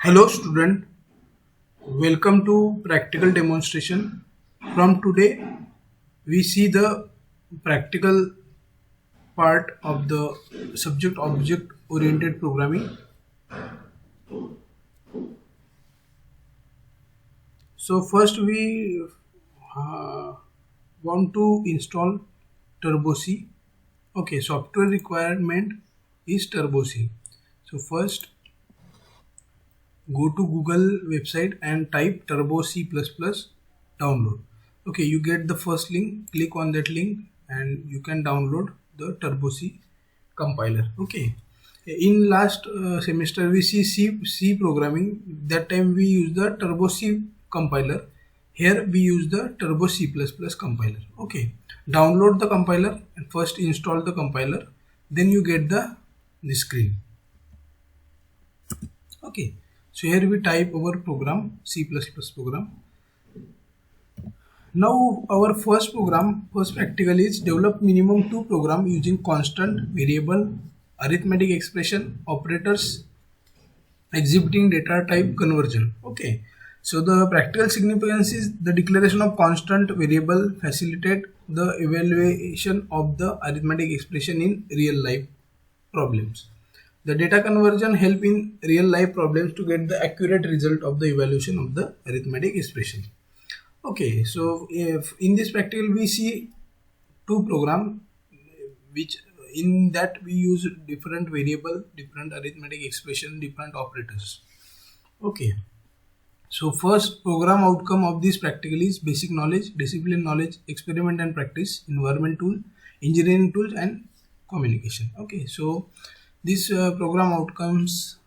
Hello student, welcome to practical demonstration. From today we see the practical part of the subject object oriented programming. So first we uh, want to install Turbo C. Okay, software requirement is Turbo C. So first go to Google website and type Turbo C++ download. Okay, you get the first link, click on that link and you can download the Turbo C compiler. Okay, in last semester we see C programming. That time we use the Turbo C compiler. Here we use the Turbo C++ compiler. Okay, download the compiler and first install the compiler, then you get the screen. Okay, so here we type our program, C++ program. Now our first practical is develop minimum 2 program using constant, variable, arithmetic expression, operators, exhibiting data type conversion. Okay, so the practical significance is the declaration of constant variable facilitate the evaluation of the arithmetic expression in real life problems. The data conversion help in real life problems to get the accurate result of the evaluation of the arithmetic expression. Okay, so if in this practical we see two program which in that we use different variable, different arithmetic expression, different operators. Okay, so first program outcome of this practical is basic knowledge, discipline knowledge, experiment and practice, environment tool, engineering tools and communication. Okay, so these program outcomes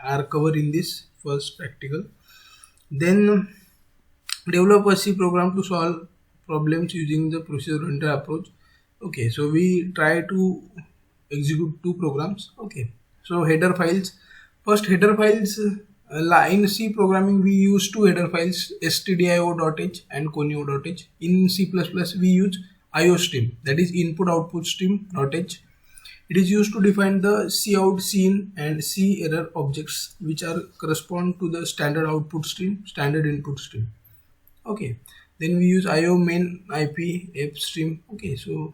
are covered in this first practical. Then develop a C program to solve problems using the procedure-oriented approach. Okay, so we try to execute two programs. Okay, so header files. First header files, in C programming we use two header files, stdio.h and conio.h. In C++ we use iostream, that is input output stream.h. It is used to define the cout, cin and cerr objects which are correspond to the standard output stream, standard input stream. Okay, then we use io main ip f stream. Okay, so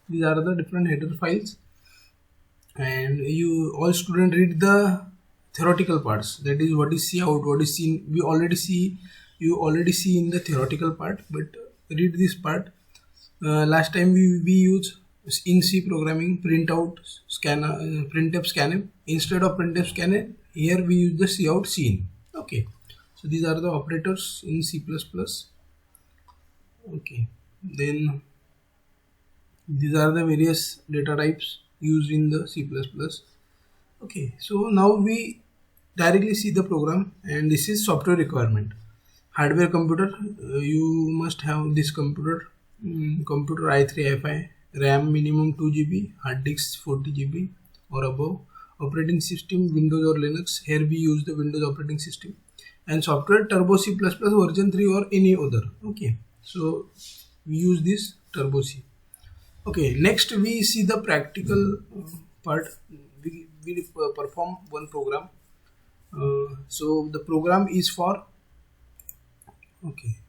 these are the different header files, and you all student read the theoretical parts, that is what is cout, what is cin. You already see in the theoretical part, but read this part. Last time we use in C programming printout scanner, printf scanf. Instead of printf scanf, here we use the cout cin. Okay, so these are the operators in C++. Okay, then these are the various data types used in the C++. Okay, so now we directly see the program, and this is software requirement. Hardware computer, you must have this computer, computer i3 i5, RAM minimum 2 GB, hard disk 40 GB or above. Operating system Windows or Linux, here we use the Windows operating system, and software Turbo C++ version 3 or any other. Okay, so we use this Turbo C. Okay, next we see the practical part. We perform one program. So the program is for, okay,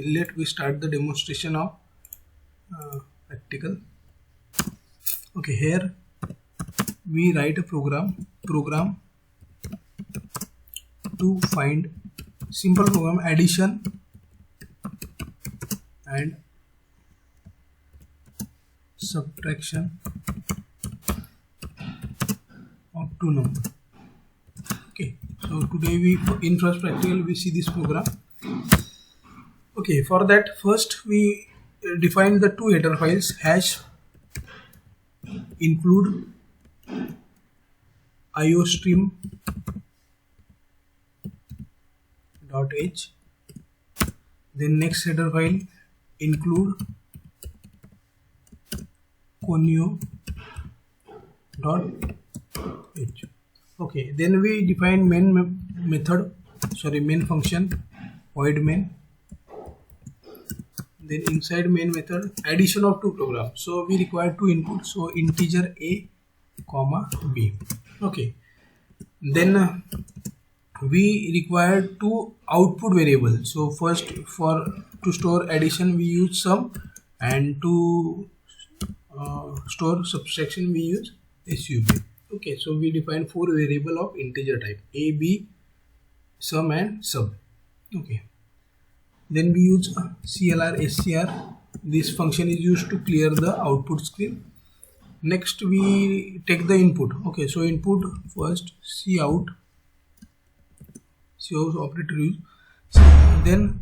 let we start the demonstration of practical. Okay, here we write a program to find simple program addition and subtraction of two numbers. Okay, so today we in first practical we see this program. Okay, for that first we define the two header files, hash include iostream.h, then next header file include conio.h. Okay, then we define main function void main. Then inside main method addition of two programs, so we require two inputs, so integer a comma b. Okay, then we require two output variables. So first, for to store addition we use sum, and to store subtraction we use sub. Okay, so we define four variable of integer type: a, b, sum and sub. Okay, then we use clr, scr. This function is used to clear the output screen. Next we take the input. Okay, so input first cout operator use. Then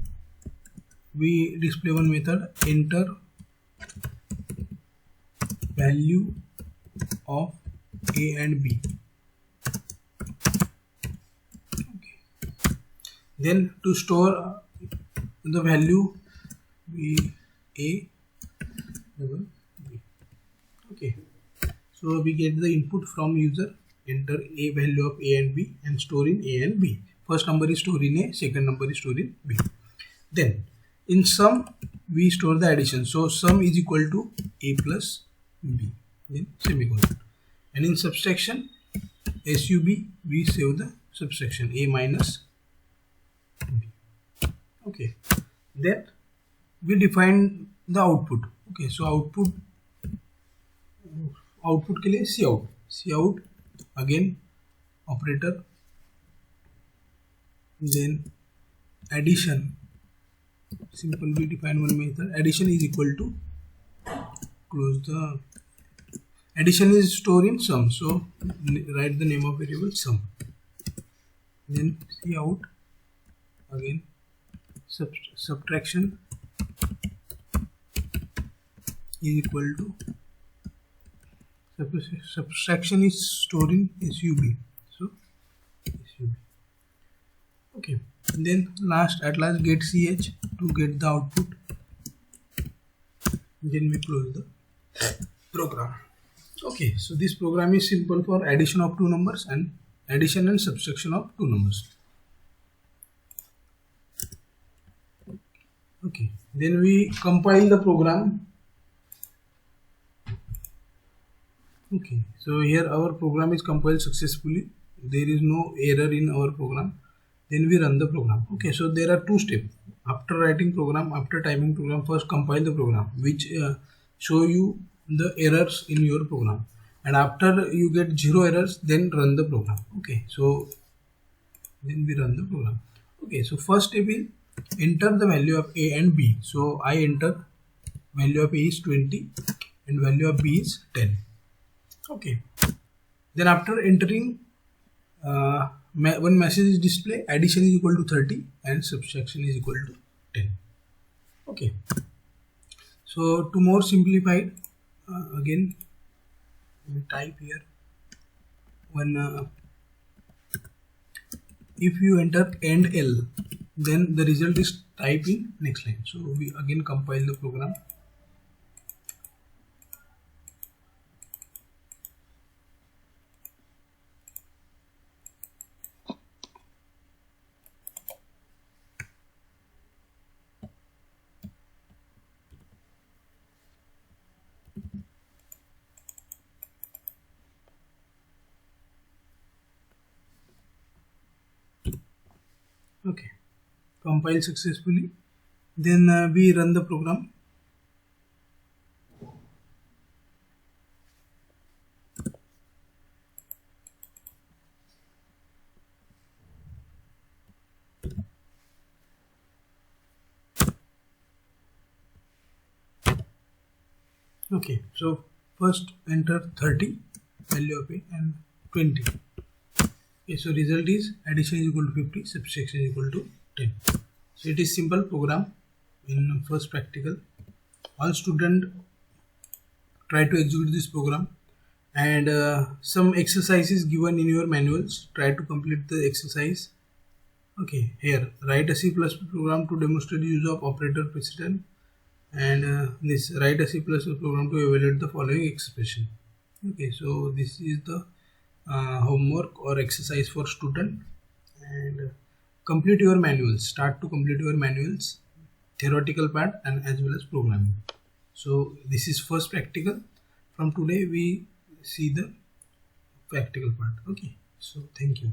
we display one method, enter value of a and b. Okay. Then to store the value, we a double b. Okay, so we get the input from user, enter a value of a and b, and store in a and b. First number is stored in a, second number is stored in b. Then in sum we store the addition, so sum is equal to a plus b, then semicolon. And in subtraction, sub, we save the subtraction, a minus b. Okay, then we define the output. Okay, so output के लिए cout again operator, then addition, simple, we define one method, addition is equal to, close the, addition is stored in sum, so write the name of variable sum. Then cout again subtraction is equal to, subtraction is stored in sub, so sub. Okay, then at last get ch to get the output. Then we close the program. Okay, so this program is simple for addition of two numbers and addition and subtraction of two numbers. Okay, then we compile the program. Okay, so here our program is compiled successfully. There is no error in our program. Then we run the program. Okay, so there are two steps after writing program, after typing program. First compile the program, which show you the errors in your program, and after you get zero errors, then run the program. Okay, so then we run the program. Okay, so first step is enter the value of a and b. So I enter value of a is 20 and value of b is 10. Okay, then after entering, one message is display, addition is equal to 30 and subtraction is equal to 10. Okay, so to more simplified, again we type here one, if you enter end L, then the result is typed in next line. So we again compile the program. Okay, compile successfully. Then we run the program. Okay, so first enter 30 value of a and 20. Okay, so result is addition is equal to 50, subtraction is equal to 10. So it is simple program in first practical. All students try to execute this program, and some exercises given in your manuals. Try to complete the exercise. Okay, here write a C++ program to demonstrate use of operator precedent, and this write a C++ program to evaluate the following expression. Okay, so this is the homework or exercise for student, and complete your manuals. Start to complete your manuals, theoretical part and as well as programming. So this is first practical. From today we see the practical part. Okay, so thank you.